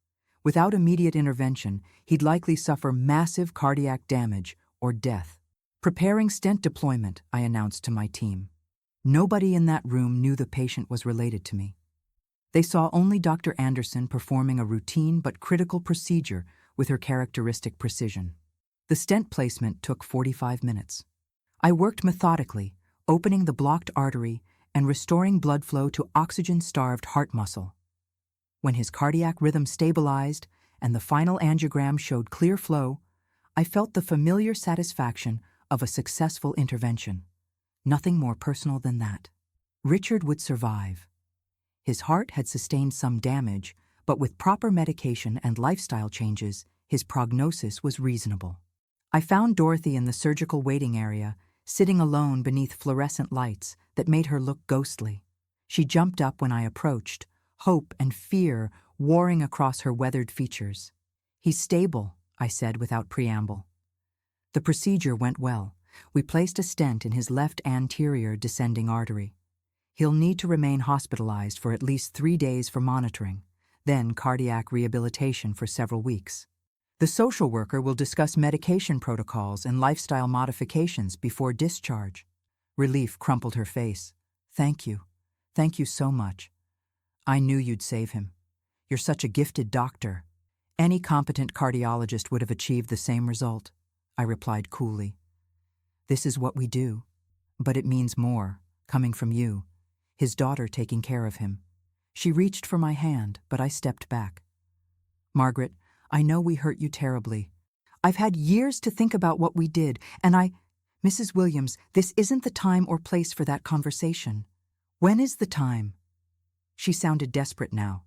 Without immediate intervention, he'd likely suffer massive cardiac damage or death. Preparing stent deployment, I announced to my team. Nobody in that room knew the patient was related to me. They saw only Dr. Anderson performing a routine but critical procedure with her characteristic precision. The stent placement took 45 minutes. I worked methodically, opening the blocked artery and restoring blood flow to oxygen-starved heart muscle. When his cardiac rhythm stabilized and the final angiogram showed clear flow, I felt the familiar satisfaction of a successful intervention. Nothing more personal than that. Richard would survive. His heart had sustained some damage, but with proper medication and lifestyle changes, his prognosis was reasonable. I found Dorothy in the surgical waiting area, sitting alone beneath fluorescent lights that made her look ghostly. She jumped up when I approached, hope and fear warring across her weathered features. "He's stable," I said without preamble. The procedure went well. We placed a stent in his left anterior descending artery. He'll need to remain hospitalized for at least 3 days for monitoring, then cardiac rehabilitation for several weeks. The social worker will discuss medication protocols and lifestyle modifications before discharge. Relief crumpled her face. "Thank you. Thank you so much. I knew you'd save him. You're such a gifted doctor. Any competent cardiologist would have achieved the same result," I replied coolly. "This is what we do. But it means more, coming from you, his daughter taking care of him." She reached for my hand, but I stepped back. "Margaret, I know we hurt you terribly. I've had years to think about what we did, and Mrs. Williams, this isn't the time or place for that conversation. When is the time?" She sounded desperate now.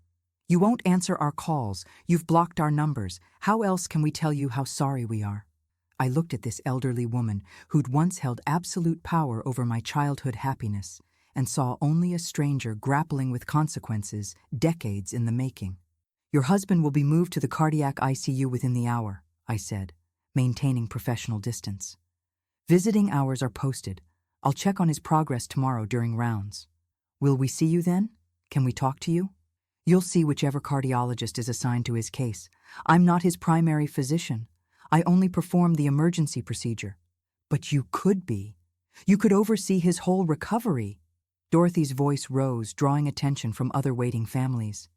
"You won't answer our calls. You've blocked our numbers. How else can we tell you how sorry we are?" I looked at this elderly woman who'd once held absolute power over my childhood happiness and saw only a stranger grappling with consequences decades in the making. "Your husband will be moved to the cardiac ICU within the hour," I said, maintaining professional distance. "Visiting hours are posted. I'll check on his progress tomorrow during rounds. Will we see you then? Can we talk to you?" "You'll see whichever cardiologist is assigned to his case. I'm not his primary physician. I only perform the emergency procedure." "But you could be. You could oversee his whole recovery." Dorothy's voice rose, drawing attention from other waiting families.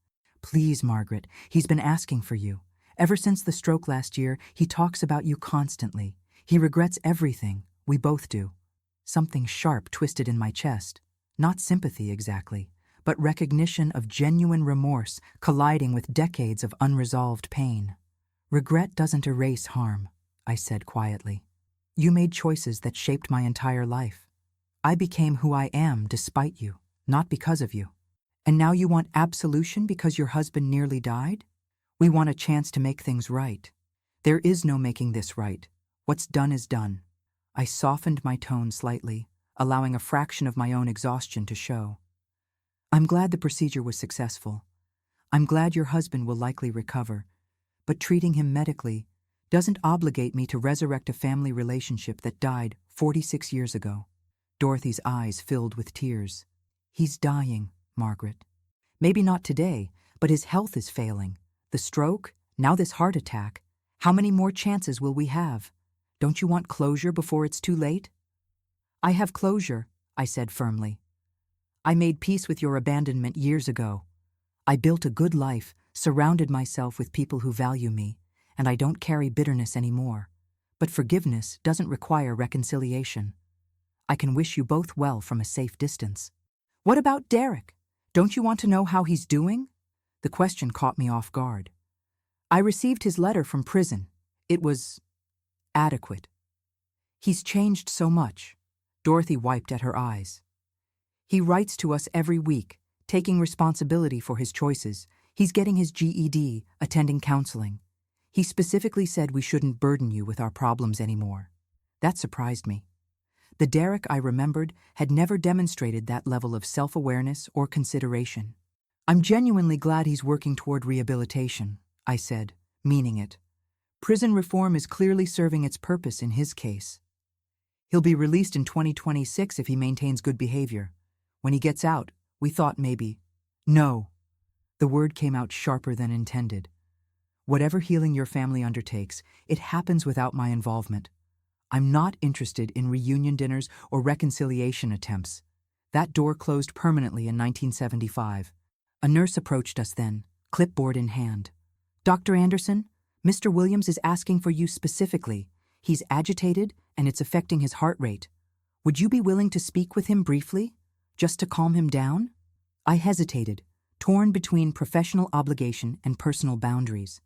"Please, Margaret, he's been asking for you. Ever since the stroke last year, he talks about you constantly. He regrets everything. We both do." Something sharp twisted in my chest. Not sympathy exactly, but recognition of genuine remorse colliding with decades of unresolved pain. "Regret doesn't erase harm," I said quietly. "You made choices that shaped my entire life. I became who I am despite you, not because of you. And now you want absolution because your husband nearly died? We want a chance to make things right. There is no making this right. What's done is done." I softened my tone slightly, allowing a fraction of my own exhaustion to show. "I'm glad the procedure was successful. I'm glad your husband will likely recover. But treating him medically doesn't obligate me to resurrect a family relationship that died 46 years ago." Dorothy's eyes filled with tears. "He's dying, Margaret. Maybe not today, but his health is failing. The stroke, now this heart attack. How many more chances will we have? Don't you want closure before it's too late?" "I have closure," I said firmly. "I made peace with your abandonment years ago. I built a good life, surrounded myself with people who value me, and I don't carry bitterness anymore. But forgiveness doesn't require reconciliation. I can wish you both well from a safe distance." "What about Derek? Don't you want to know how he's doing?" The question caught me off guard. "I received his letter from prison. It was adequate." "He's changed so much." Dorothy wiped at her eyes. "He writes to us every week, taking responsibility for his choices. He's getting his GED, attending counseling. He specifically said we shouldn't burden you with our problems anymore." That surprised me. The Derek I remembered had never demonstrated that level of self-awareness or consideration. "I'm genuinely glad he's working toward rehabilitation," I said, meaning it. "Prison reform is clearly serving its purpose in his case. He'll be released in 2026 if he maintains good behavior. When he gets out, we thought maybe—" "No." The word came out sharper than intended. "Whatever healing your family undertakes, it happens without my involvement. I'm not interested in reunion dinners or reconciliation attempts. That door closed permanently in 1975. A nurse approached us then, clipboard in hand. "Dr. Anderson, Mr. Williams is asking for you specifically. He's agitated and it's affecting his heart rate. Would you be willing to speak with him briefly, just to calm him down?" I hesitated, torn between professional obligation and personal boundaries.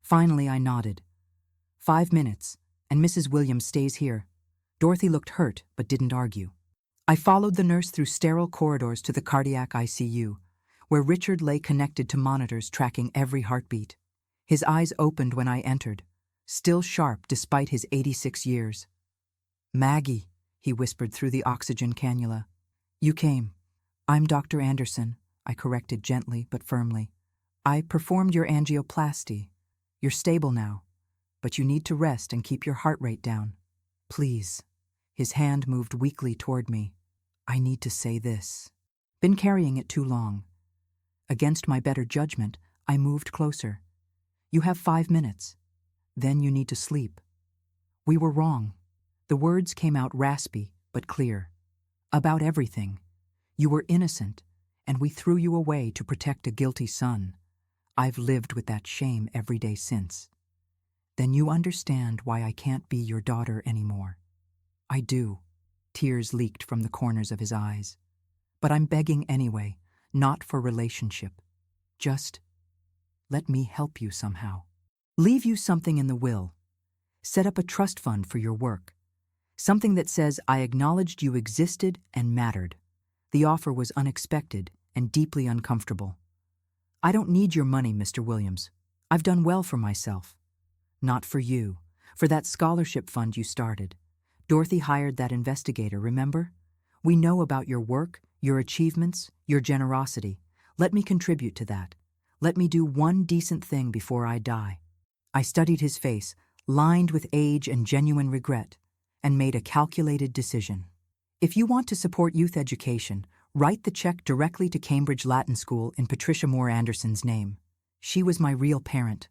Finally, I nodded. 5 minutes, and Mrs. Williams stays here. Dorothy looked hurt, but didn't argue. I followed the nurse through sterile corridors to the cardiac ICU, where Richard lay connected to monitors tracking every heartbeat. His eyes opened when I entered, still sharp despite his 86 years. "Maggie," he whispered through the oxygen cannula. "You came." "I'm Dr. Anderson," I corrected gently but firmly. "I performed your angioplasty. You're stable now, but you need to rest and keep your heart rate down. Please." His hand moved weakly toward me. "I need to say this." Been carrying it too long. Against my better judgment, I moved closer. "You have 5 minutes. Then you need to sleep." "We were wrong." The words came out raspy but clear. "About everything. You were innocent, and we threw you away to protect a guilty son. I've lived with that shame every day since." "Then you understand why I can't be your daughter anymore." "I do." Tears leaked from the corners of his eyes. "But I'm begging anyway, not for relationship. Just let me help you somehow. Leave you something in the will. Set up a trust fund for your work. Something that says I acknowledged you existed and mattered." The offer was unexpected and deeply uncomfortable. "I don't need your money, Mr. Williams. I've done well for myself." "Not for you. For that scholarship fund you started. Dorothy hired that investigator, remember? We know about your work, your achievements, your generosity. Let me contribute to that. Let me do one decent thing before I die." I studied his face, lined with age and genuine regret, and made a calculated decision. "If you want to support youth education, write the check directly to Cambridge Latin School in Patricia Moore Anderson's name. She was my real parent.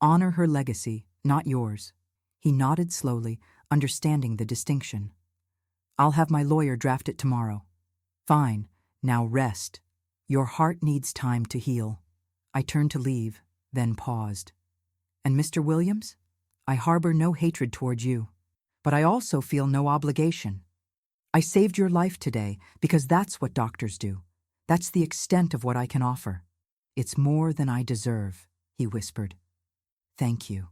Honor her legacy, not yours." He nodded slowly, understanding the distinction. "I'll have my lawyer draft it tomorrow." "Fine. Now rest. Your heart needs time to heal." I turned to leave, then paused. "And Mr. Williams, I harbor no hatred toward you, but I also feel no obligation. I saved your life today because that's what doctors do. That's the extent of what I can offer. It's more than I deserve," he whispered. "Thank you."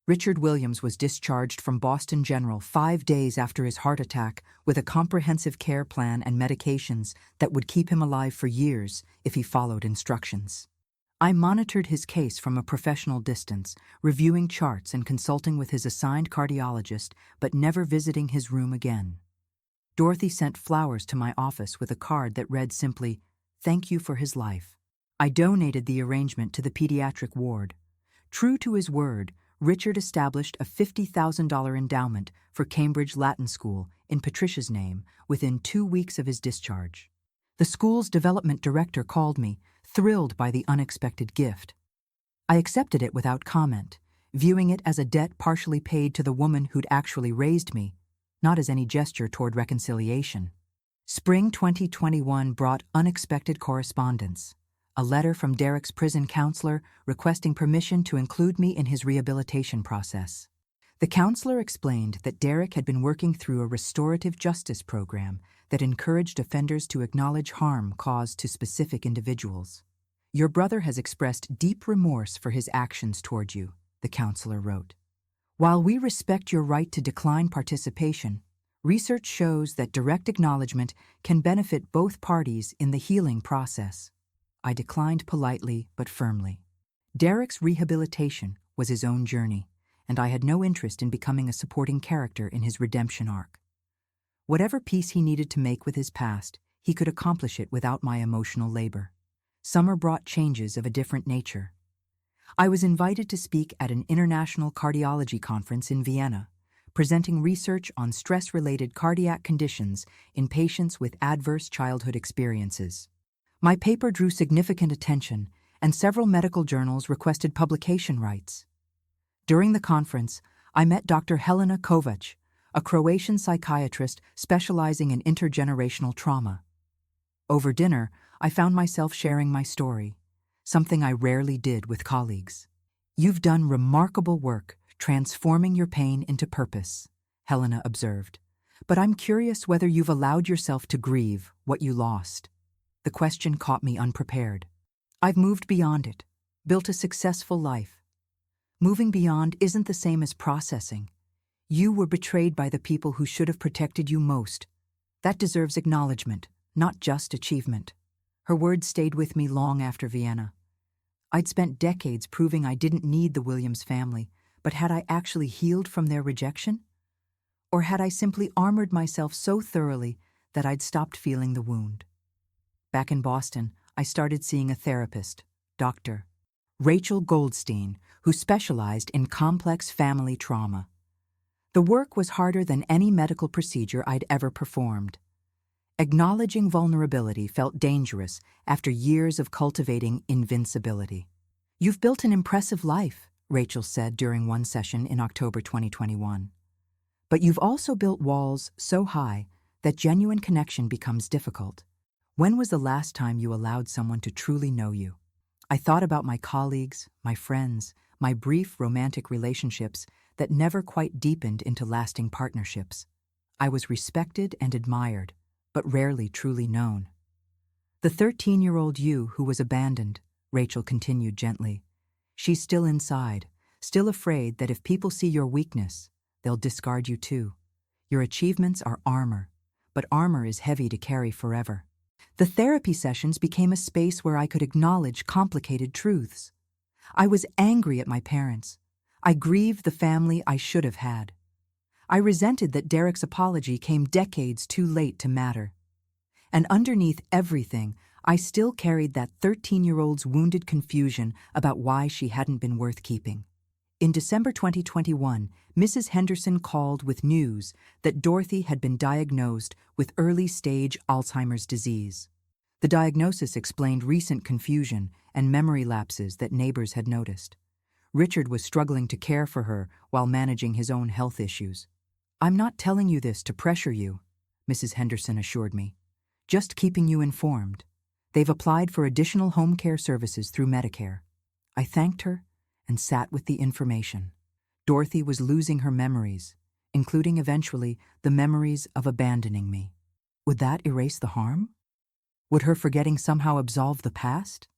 Richard Williams was discharged from Boston General 5 days after his heart attack with a comprehensive care plan and medications that would keep him alive for years if he followed instructions. I monitored his case from a professional distance, reviewing charts and consulting with his assigned cardiologist, but never visiting his room again. Dorothy sent flowers to my office with a card that read simply, "Thank you for his life." I donated the arrangement to the pediatric ward. True to his word, Richard established a $50,000 endowment for Cambridge Latin School in Patricia's name within 2 weeks of his discharge. The school's development director called me, thrilled by the unexpected gift. I accepted it without comment, viewing it as a debt partially paid to the woman who'd actually raised me, not as any gesture toward reconciliation. Spring 2021 brought unexpected correspondence. A letter from Derek's prison counselor requesting permission to include me in his rehabilitation process. The counselor explained that Derek had been working through a restorative justice program that encouraged offenders to acknowledge harm caused to specific individuals. "Your brother has expressed deep remorse for his actions toward you," the counselor wrote. "While we respect your right to decline participation, research shows that direct acknowledgement can benefit both parties in the healing process." I declined politely but firmly. Derek's rehabilitation was his own journey, and I had no interest in becoming a supporting character in his redemption arc. Whatever peace he needed to make with his past, he could accomplish it without my emotional labor. Summer brought changes of a different nature. I was invited to speak at an international cardiology conference in Vienna, presenting research on stress-related cardiac conditions in patients with adverse childhood experiences. My paper drew significant attention, and several medical journals requested publication rights. During the conference, I met Dr. Helena Kovac, a Croatian psychiatrist specializing in intergenerational trauma. Over dinner, I found myself sharing my story, something I rarely did with colleagues. "You've done remarkable work transforming your pain into purpose," Helena observed. "But I'm curious whether you've allowed yourself to grieve what you lost." The question caught me unprepared. "I've moved beyond it, built a successful life." Moving beyond isn't the same as processing. You were betrayed by the people who should have protected you most. That deserves acknowledgement, not just achievement. Her words stayed with me long after Vienna. I'd spent decades proving I didn't need the Williams family, but had I actually healed from their rejection? Or had I simply armored myself so thoroughly that I'd stopped feeling the wound? Back in Boston, I started seeing a therapist, Dr. Rachel Goldstein, who specialized in complex family trauma. The work was harder than any medical procedure I'd ever performed. Acknowledging vulnerability felt dangerous after years of cultivating invincibility. "You've built an impressive life," Rachel said during one session in October 2021. "But you've also built walls so high that genuine connection becomes difficult. When was the last time you allowed someone to truly know you?" I thought about my colleagues, my friends, my brief romantic relationships that never quite deepened into lasting partnerships. I was respected and admired, but rarely truly known. "The 13-year-old you who was abandoned," Rachel continued gently. "She's still inside, still afraid that if people see your weakness, they'll discard you too. Your achievements are armor, but armor is heavy to carry forever." The therapy sessions became a space where I could acknowledge complicated truths. I was angry at my parents. I grieved the family I should have had. I resented that Derek's apology came decades too late to matter. And underneath everything, I still carried that 13-year-old's wounded confusion about why she hadn't been worth keeping. In December 2021, Mrs. Henderson called with news that Dorothy had been diagnosed with early-stage Alzheimer's disease. The diagnosis explained recent confusion and memory lapses that neighbors had noticed. Richard was struggling to care for her while managing his own health issues. "I'm not telling you this to pressure you," Mrs. Henderson assured me. "Just keeping you informed. They've applied for additional home care services through Medicare." I thanked her and sat with the information. Dorothy was losing her memories, including eventually the memories of abandoning me. Would that erase the harm? Would her forgetting somehow absolve the past?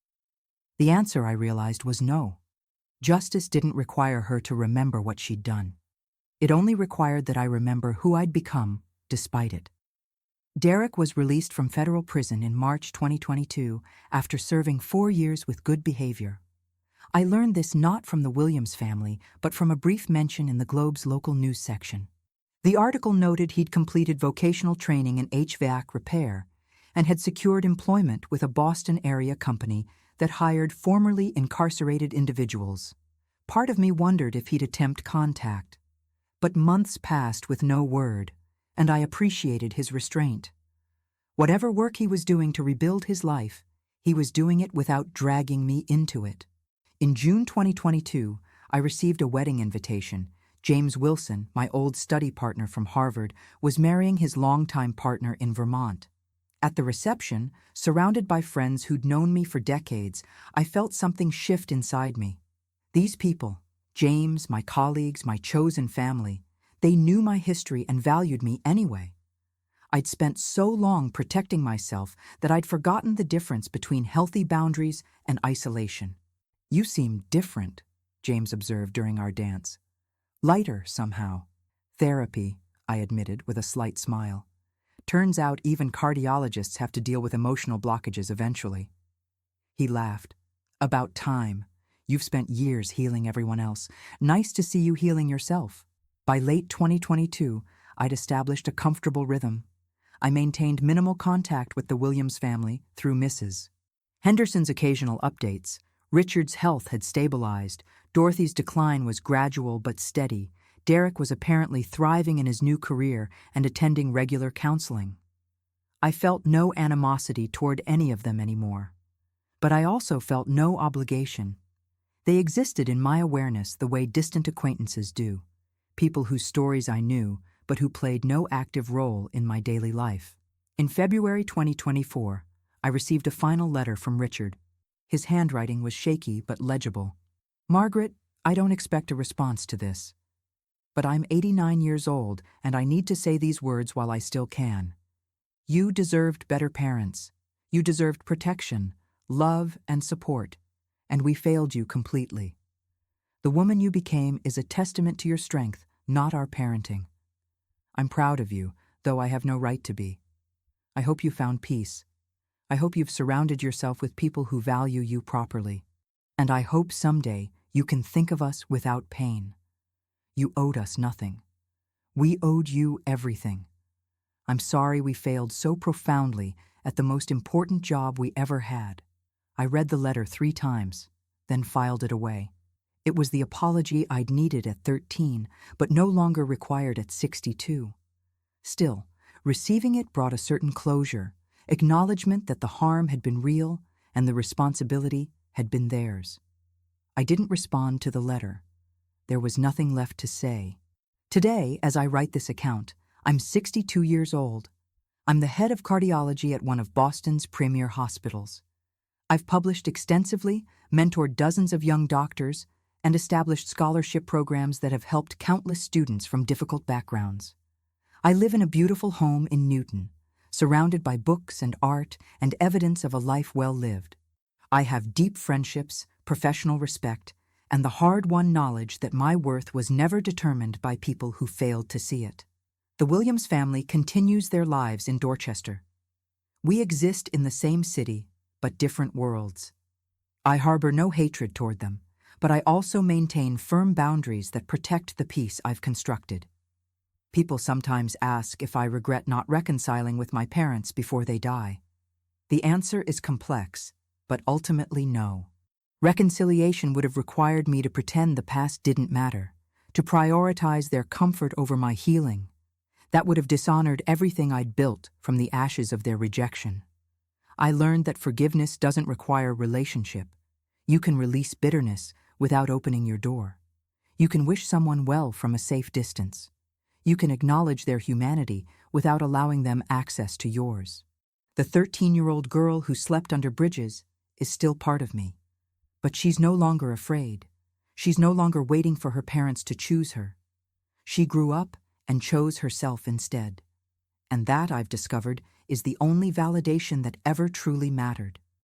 The answer, I realized, was no. Justice didn't require her to remember what she'd done. It only required that I remember who I'd become, despite it. Derek was released from federal prison in March 2022 after serving 4 years with good behavior. I learned this not from the Williams family, but from a brief mention in the Globe's local news section. The article noted he'd completed vocational training in HVAC repair and had secured employment with a Boston-area company that hired formerly incarcerated individuals. Part of me wondered if he'd attempt contact. But months passed with no word, and I appreciated his restraint. Whatever work he was doing to rebuild his life, he was doing it without dragging me into it. In June 2022, I received a wedding invitation. James Wilson, my old study partner from Harvard, was marrying his longtime partner in Vermont. At the reception, surrounded by friends who'd known me for decades, I felt something shift inside me. These people, James, my colleagues, my chosen family, they knew my history and valued me anyway. I'd spent so long protecting myself that I'd forgotten the difference between healthy boundaries and isolation. "You seem different," James observed during our dance. "Lighter, somehow." "Therapy," I admitted with a slight smile. "Turns out even cardiologists have to deal with emotional blockages eventually." He laughed. "About time. You've spent years healing everyone else. Nice to see you healing yourself." By late 2022, I'd established a comfortable rhythm. I maintained minimal contact with the Williams family through Mrs. Henderson's occasional updates. Richard's health had stabilized. Dorothy's decline was gradual but steady. Derek was apparently thriving in his new career and attending regular counseling. I felt no animosity toward any of them anymore. But I also felt no obligation. They existed in my awareness the way distant acquaintances do, people whose stories I knew, but who played no active role in my daily life. In February 2024, I received a final letter from Richard. His handwriting was shaky but legible. "Margaret, I don't expect a response to this. But I'm 89 years old, and I need to say these words while I still can. You deserved better parents. You deserved protection, love, and support, and we failed you completely. The woman you became is a testament to your strength, not our parenting. I'm proud of you, though I have no right to be. I hope you found peace. I hope you've surrounded yourself with people who value you properly. And I hope someday you can think of us without pain. You owed us nothing. We owed you everything. I'm sorry we failed so profoundly at the most important job we ever had. I read the letter 3 times, then filed it away. It was the apology I'd needed at 13, but no longer required at 62. Still, receiving it brought a certain closure, acknowledgement that the harm had been real and the responsibility had been theirs. I didn't respond to the letter. There was nothing left to say. Today, as I write this account, I'm 62 years old. I'm the head of cardiology at one of Boston's premier hospitals. I've published extensively, mentored dozens of young doctors, and established scholarship programs that have helped countless students from difficult backgrounds. I live in a beautiful home in Newton, surrounded by books and art and evidence of a life well lived. I have deep friendships, professional respect, and the hard-won knowledge that my worth was never determined by people who failed to see it. The Williams family continues their lives in Dorchester. We exist in the same city, but different worlds. I harbor no hatred toward them, but I also maintain firm boundaries that protect the peace I've constructed. People sometimes ask if I regret not reconciling with my parents before they die. The answer is complex, but ultimately no. Reconciliation would have required me to pretend the past didn't matter, to prioritize their comfort over my healing. That would have dishonored everything I'd built from the ashes of their rejection. I learned that forgiveness doesn't require relationship. You can release bitterness without opening your door. You can wish someone well from a safe distance. You can acknowledge their humanity without allowing them access to yours. The 13-year-old girl who slept under bridges is still part of me. But she's no longer afraid. She's no longer waiting for her parents to choose her. She grew up and chose herself instead. And that, I've discovered, is the only validation that ever truly mattered.